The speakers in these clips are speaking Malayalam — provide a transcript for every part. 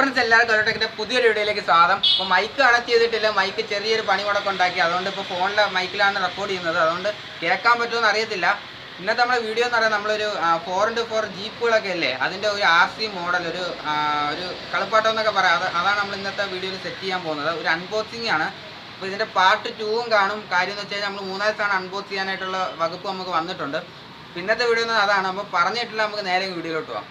ഫ്രണ്ട്സ് എല്ലാവർക്കും ഓരോട്ടെക്കിൻ്റെ പുതിയൊരു വീഡിയോയിലേക്ക് സ്വാഗതം. അപ്പോൾ മൈക്ക് കണക്ട് ചെയ്തിട്ടില്ല, മൈക്ക് ചെറിയൊരു പണി കൂടെ ഉണ്ടാക്കി, അതുകൊണ്ട് ഇപ്പോൾ ഫോണിലെ മൈക്കിലാണ് റെക്കോർഡ് ചെയ്യുന്നത്, അതുകൊണ്ട് കേൾക്കാൻ പറ്റുമെന്ന് അറിയത്തില്ല. ഇന്നത്തെ നമ്മുടെ വീഡിയോ എന്ന് പറയുന്നത് നമ്മളൊരു 4x4 ജീപ്പുകളൊക്കെ അല്ലേ, അതിൻ്റെ ഒരു RC മോഡൽ, ഒരു കളിപ്പാട്ടം എന്നൊക്കെ പറയാം, അതാണ് നമ്മൾ ഇന്നത്തെ വീഡിയോയിൽ സെറ്റ് ചെയ്യാൻ പോകുന്നത്. ഒരു അൺബോക്സിംഗ് ആണ്. അപ്പോൾ ഇതിൻ്റെ പാർട്ട് 2 കാണും. കാര്യം എന്ന് വെച്ച് കഴിഞ്ഞാൽ നമ്മൾ 3 ദിവസമാണ് അൺബോക്സ് ചെയ്യാനായിട്ടുള്ള വകുപ്പ് നമുക്ക് വന്നിട്ടുണ്ട്. പിന്നത്തെ വീഡിയോ അതാണ്. അപ്പോൾ പറഞ്ഞിട്ടില്ല, നമുക്ക് നേരെ വീഡിയോയിലോട്ട് പോകാം.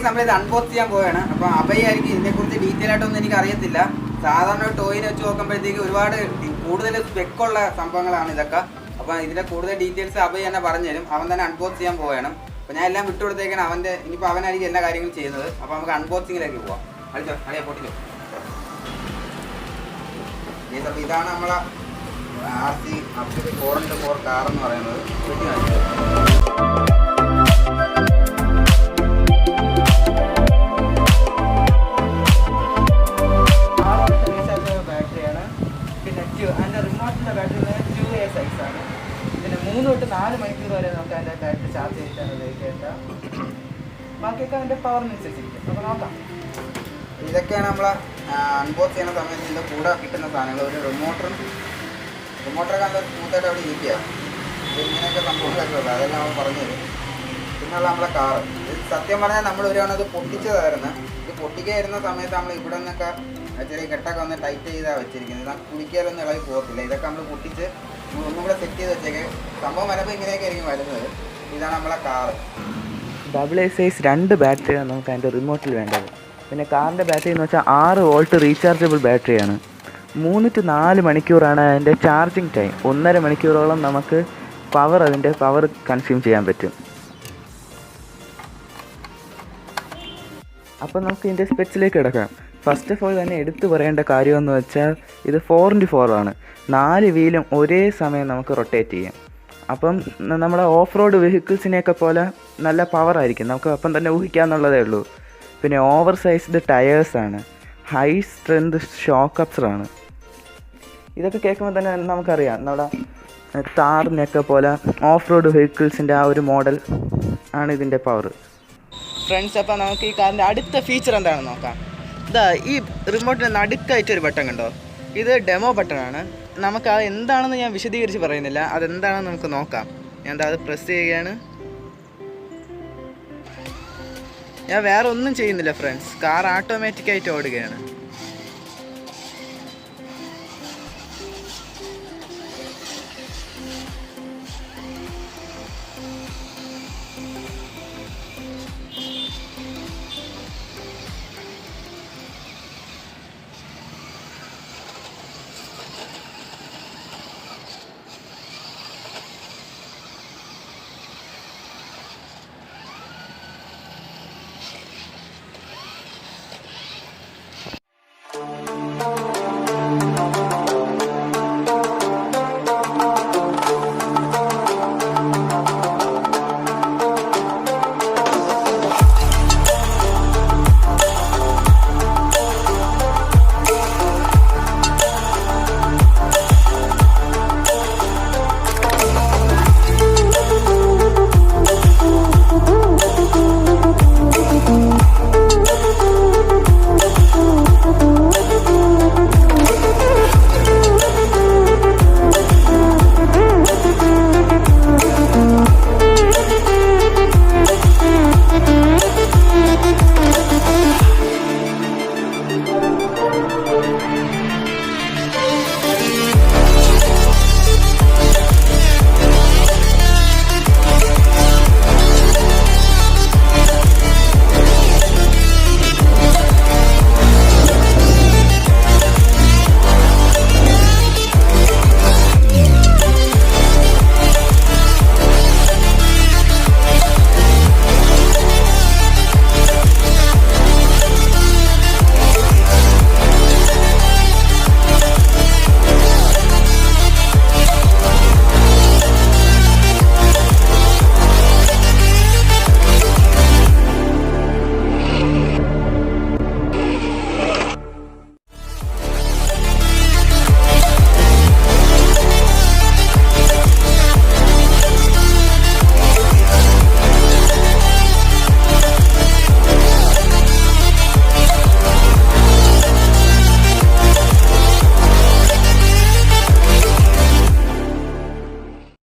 നമ്മളിത് അൺബോക്സ് ചെയ്യാൻ പോവുകയാണ്. അപ്പോൾ അഭയ് ആയിരിക്കും ഇതിനെക്കുറിച്ച് ഡീറ്റെയിൽ ആയിട്ടൊന്നും എനിക്ക് അറിയത്തില്ല. സാധാരണ ടോയിനെ വെച്ച് നോക്കുമ്പോഴത്തേക്ക് ഒരുപാട് കൂടുതൽ സ്പെക്കുള്ള സംഭവങ്ങളാണ് ഇതൊക്കെ. അപ്പോൾ ഇതിൻ്റെ കൂടുതൽ ഡീറ്റെയിൽസ് അഭയ് തന്നെ പറഞ്ഞുതരും. അവൻ തന്നെ അൺബോക്സ് ചെയ്യാൻ പോവുകയാണ്. അപ്പോൾ ഞാൻ എല്ലാം വിട്ടുകൊടുത്തേക്കാണ്. ഇനിയിപ്പോൾ അവനായിരിക്കും എല്ലാ കാര്യങ്ങളും ചെയ്യുന്നത്. അപ്പോൾ നമുക്ക് അൺബോക്സിങ്ങിലേക്ക് പോവാം. അളിയോ പൊട്ടിച്ചോ. അപ്പോൾ ഇതാണ് നമ്മളെ RC 4x4 കാർ എന്ന് പറയുന്നത്. അതിൻ്റെ റിമോട്ടിൻ്റെ ബാറ്ററി 2A സൈസാണ്. പിന്നെ 3 തൊട്ട് 4 മണിക്കൂർ വരെ നമുക്ക് അതിൻ്റെ ബാറ്ററി ചാർജ് ചെയ്തിട്ടാണ് ഉപയോഗിക്കേണ്ട. ബാക്കിയൊക്കെ അതിൻ്റെ പവറിനനുസരിച്ചിരിക്കും. അപ്പോൾ നോക്കാം. ഇതൊക്കെയാണ് നമ്മൾ അൺബോക്സ് ചെയ്യുന്ന സമയത്ത് ഇതിൻ്റെ കൂടെ കിട്ടുന്ന സാധനങ്ങൾ. ഒരു റിമോട്ടറൊക്കെ നല്ല സ്മൂത്തായിട്ട് അവിടെ ഇരിക്കുക. ഇങ്ങനെയൊക്കെ സംഭവങ്ങളൊക്കെ ഉള്ളത് അതെല്ലാം നമ്മൾ പറഞ്ഞു തരും. പിന്നെയുള്ള നമ്മളെ കാറ്, ഇത് സത്യം പറഞ്ഞാൽ നമ്മൾ അത് പൊട്ടിച്ചതായിരുന്നു. ഇത് പൊട്ടിക്കാതിരുന്ന സമയത്ത് നമ്മൾ ഇവിടെ നിന്നൊക്കെ ചെറിയ കെട്ടൊക്കെ ഒന്ന് ടൈറ്റ് ചെയ്താണ് വെച്ചിരിക്കുന്നത്. ഇത് കുടിക്കാലൊന്നും ഇളകി പോകത്തില്ല. ഇതൊക്കെ നമ്മൾ പൊട്ടിച്ച് ഒന്നും കൂടെ സെറ്റ് ചെയ്ത് വെച്ചേക്കെ. സംഭവം വരുമ്പോൾ ഇങ്ങനെയൊക്കെ ആയിരിക്കും വരുന്നത്. ഇതാണ് നമ്മളെ കാറ്. AA സൈസ് 2 ബാറ്ററിയാണ് നമുക്ക് അതിൻ്റെ റിമോട്ടിൽ വേണ്ടത്. പിന്നെ കാറിൻ്റെ ബാറ്ററി എന്ന് വെച്ചാൽ 6 വോൾട്ട് റീചാർജബിൾ ബാറ്ററിയാണ്. 3 to 4 മണിക്കൂറാണ് അതിൻ്റെ ചാർജിങ് ടൈം. 1.5 മണിക്കൂറോളം നമുക്ക് അതിൻ്റെ പവർ കൺസ്യൂം ചെയ്യാൻ പറ്റും. അപ്പോൾ നമുക്ക് ഇതിൻ്റെ സ്പെക്സിലേക്ക് കിടക്കാം. ഫസ്റ്റ് ഓഫ് ഓൾ തന്നെ എടുത്തു പറയേണ്ട കാര്യമെന്ന് വെച്ചാൽ ഇത് 4x4 ആണ്. 4 വീലും ഒരേ സമയം നമുക്ക് റൊട്ടേറ്റ് ചെയ്യാം. അപ്പം നമ്മുടെ ഓഫ് റോഡ് വെഹിക്കിൾസിനെയൊക്കെ പോലെ നല്ല പവറായിരിക്കും. നമുക്ക് അപ്പം തന്നെ ഊഹിക്കാമെന്നുള്ളതേ ഉള്ളൂ. പിന്നെ ഓവർ സൈസ്ഡ് ടയേഴ്സാണ്. ഹൈ സ്ട്രെങ്ത് ഷോക്ക് അബ്സറാണ്. ഇതൊക്കെ കേൾക്കുമ്പോൾ തന്നെ നമുക്കറിയാം നമ്മുടെ താറിനെയൊക്കെ പോലെ ഓഫ് റോഡ് വെഹിക്കിൾസിൻ്റെ ആ ഒരു മോഡൽ ആണ് ഇതിൻ്റെ പവർ. ഫ്രണ്ട്സ്, അപ്പോൾ നമുക്ക് ഈ കാറിൻ്റെ അടുത്ത ഫീച്ചർ എന്താണെന്ന് നോക്കാം. ഈ റിമോട്ടിന് നടുക്കായിട്ടൊരു ബട്ടൺ കണ്ടോ? ഇത് ഡെമോ ബട്ടണാണ്. നമുക്ക് അത് എന്താണെന്ന് ഞാൻ വിശദീകരിച്ച് പറയുന്നില്ല. അതെന്താണെന്ന് നമുക്ക് നോക്കാം. ഞാൻ അത് പ്രസ് ചെയ്യുകയാണ്. ഞാൻ വേറെ ഒന്നും ചെയ്യുന്നില്ല ഫ്രണ്ട്സ്. കാർ ഓട്ടോമാറ്റിക്കായിട്ട് ഓടുകയാണ്.